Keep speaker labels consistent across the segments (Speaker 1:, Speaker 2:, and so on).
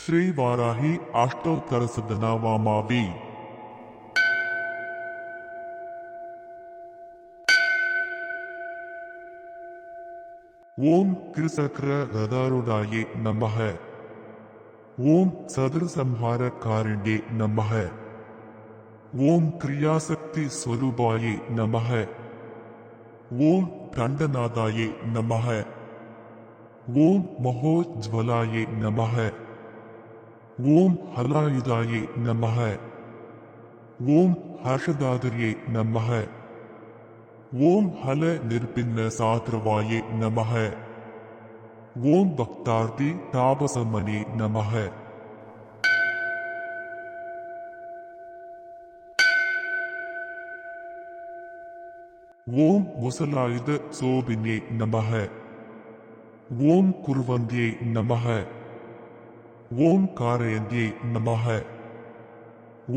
Speaker 1: श्री वाराही अष्टोत्तर सदनावामावी। ओम त्रिचक्र रथारूढ़ाये नमः। ओम सदर संहार कारिण्ये नमः। ओम क्रियाशक्ति स्वरूपाये नमः। ओम दंडनादाये नमः। ओम महोज्ज्वलाये नमः। ओम हलायुधाये नमः। ओम हर्षदातर्ये नमः। ओम हल निर्भिन्न सात्रवाये नमः। ओम भक्तार्थी तापसमने नमः। ओम मुसलायुध शोभिने नमः। ओम कुर्वन्त्ये नमः। ओम कारयन्त्ये नमः।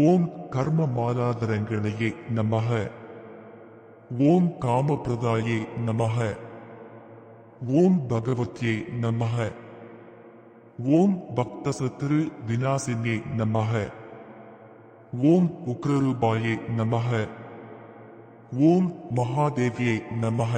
Speaker 1: ओम कर्ममालाधरङ्गणये नमः। ओम कामप्रदाये नमः। ओम भगवत्ये नमः। ओम भक्तशत्रु विनाशिने नमः। ओम उग्ररूपाये नमः। ओम महादेव्ये नमः।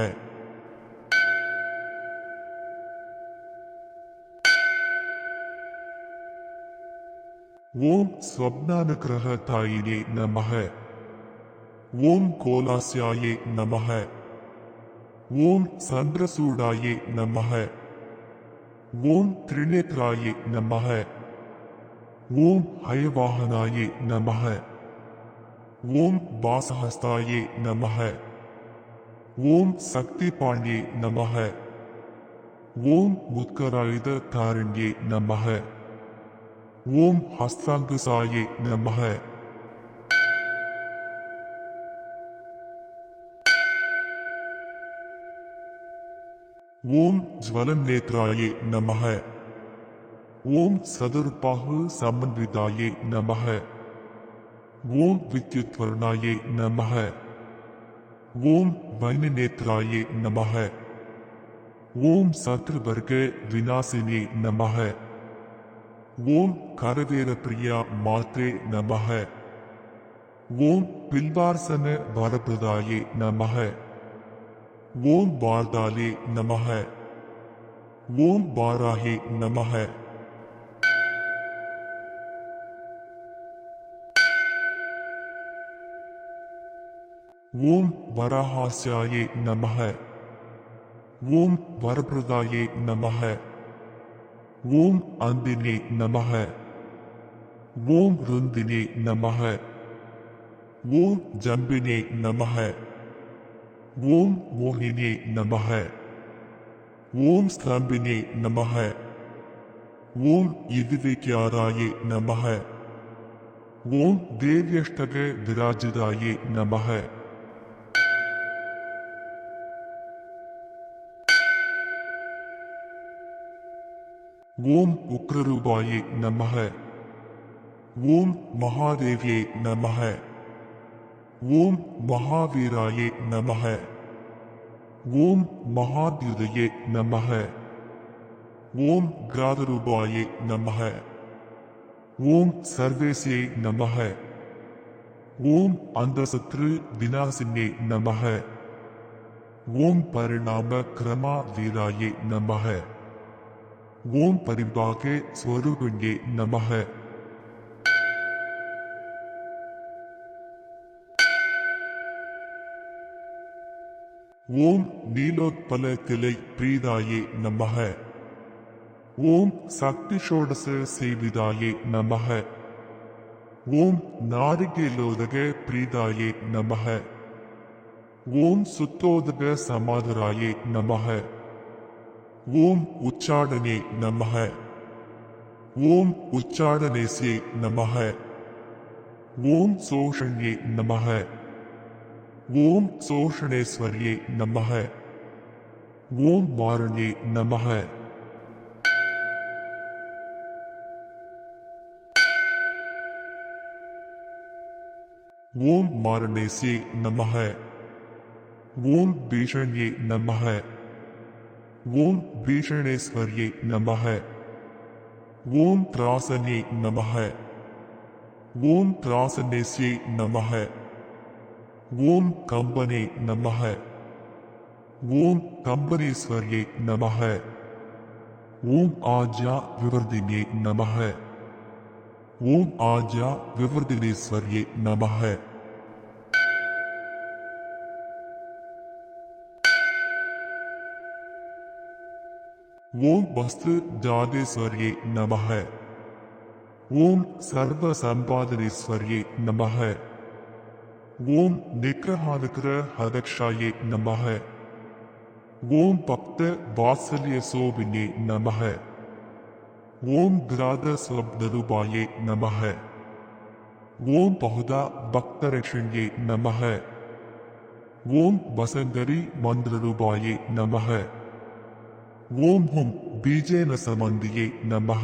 Speaker 1: ओम स्वप्नानुग्रहतायिने नमः। ओम कोलास्याये नमः। ओम चंद्रसूडाये नमः। ओम त्रिनेत्राये नमः। ओम हयवाहनाये नमः। ओम वासहस्ताये नमः। ओम शक्तिपाण्ये नमः। ओम उत्करायुधधारिण्ये नमः। ओम हस्तांकुशाये नमः। ओम ज्वलनेत्राये नमः। ओम सदुर्बाहु समन्विताये नमः। ओम विद्युत्वर्णाये नमः। ओम वैननेत्राये नमः। ओम शत्रुवर्ग विनाशिने नमः। ओम करवेरप्रिया मात्रे नमः। ओम पिल्वार्सन वरप्रदाये नमः। ओम वार्दाले नमः। ओम वाराहे नमः। ओम वराहास्याये नमः। ओम वरप्रदाये नमः। ओम अंदिने नमः। ओम रुंदिने नमः। ओम जंबिने नमः। ओम मोहिने नमः। ओम स्तंभिने नमः। ओम यदिविक्याराये नमः। ओम देव्यष्टक विराजिताये नमः। ओम उग्ररूपाये नमः। ओम महादेव्ये नमः। ओम महावीराये नमः। ओम महाद्युतये नमः। ओम ग्रादरूपाये नमः। ओम सर्वेशे नमः। ओम अंधशत्रु विनाशिने नमः। ओम परिणाम क्रमा वीराये नमः। ओम परिभागे स्वरूपिण्ये नमः। ओम नीलोत्पल तिलै प्रीदाये नमः। ओम शक्ति षोडश सेविदाये नमः। ओम नारिकेलोदक प्रीदाये नमः। ओम सुतोदक समाधराये नमः। ओम उच्चाडने नमः। ओम उच्चाडनेस्ये नमः। ओम शोषण्ये नमः। ओम शोषणेश्वर्ये नमः। ओम वारण्ये नमः। ओम मारणेस्ये नमः। ओम भीषण्ये नमः। ओम भीषणेश्वर्ये नमः। ஓம் திராசனே நமः ஓம் திராசனேஸ்யை நமः ஓம் கம்பனே நமः ஓம் கம்பனேஸ்வர்யை நமः ஓம் ஆஜா விவர்தினே நமः ஓம் ஆஜா விவர்தினேஸ்வர்யை நமः ஓம் வஸ்து ஜாதேஸ்வர்யை நமः ஓம் சர்வ சம்பாதனேஸ்வர்யை நமः ஓம் நிக்ரஹானுக்கிர ஹதக்ஷாயை நமः ஓம் பக்த வாத்சல்ய சோபினே நமः ஓம் கிராத ஸ்வப்னரூபாயை நமः ஓம் பகுதா பக்தரக்ஷண்யை நமः ஓம் வசங்கரி மந்திரரூபாயை நமः ஓம் ஹும் பீஜேன சமந்தியை நமः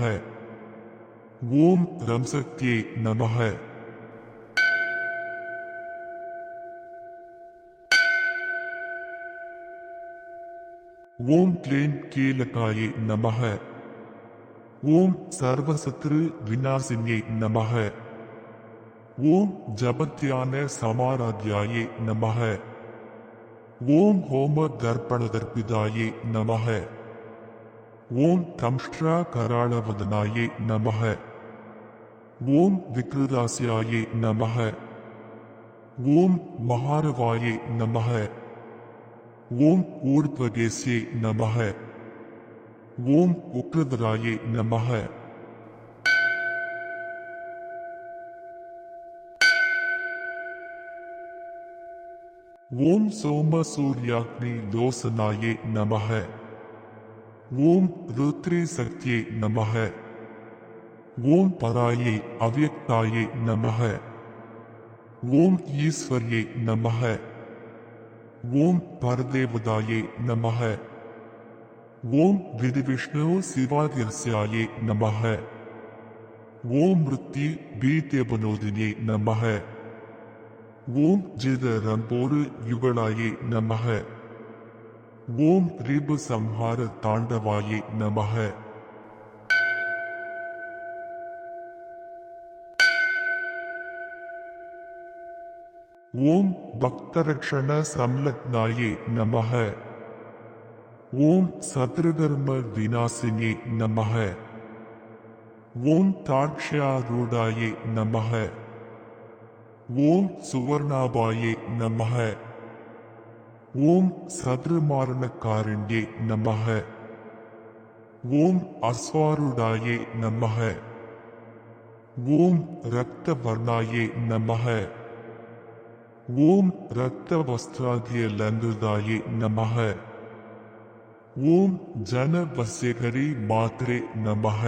Speaker 1: ஓம் ரம்சக்தியை நமः ஓம் க்ளீம் கீலகாயை நமः ஓம் சர்வசத்ரு விநாசினியை நமः ஓம் ஜபத்யான சமாராத்யாயை நமः ஓம் ஹோம தர்ப்பணதர்பிதாயை நமः ஓம் தம்ஷ்ட்ரா கராளவதனாயை நமः ஓம் விக்ருதாஸ்யாயை நமः ஓம் மகாரவாயை நமः ஓம் ஊர்த்வகேஸ்யை நமः ஓம் உக்ரதராயை நமः ஓம் சோம சூர்யாக்னி லோசனாயை நமः ஓம் ருத்ரி சக்தியை நமः ஓம் பராயை அவ்யக்தாயை நமः ஓம் ஈஸ்வர்யை நமः ஓம் பரதேவதாயை நமः ஓம் விதிவிஷ்ணு சிவாதிர்ஸ்யாயை நமः ஓம் மிருத்யு பீத்யபனோதினியை நமः ஓம் ஜிதரம்போரு யுகளாயை நமः ஓம் ரிபு சம்ஹார தாண்டவாயை நமः ஓம் பக்தரக்ஷண சம்லக்னாயை நமः ஓம் சத்ருதர்ம விநாசினே நமः ஓம் தாட்சியாரூடாயை நமः ஓம் சுவர்ணாபாயை நமः ஓம் சத்ருமாரணக்காரண்யே நமः ஓம் அஸ்வாருடாயை நமः ஓம் ரக்தவர்ணாயை நமः ஓம் ரக்தவஸ்திராத்ய லங்குதாயை நமः ஓம் ஜனவஸ்யகரி மாத்ரே நமः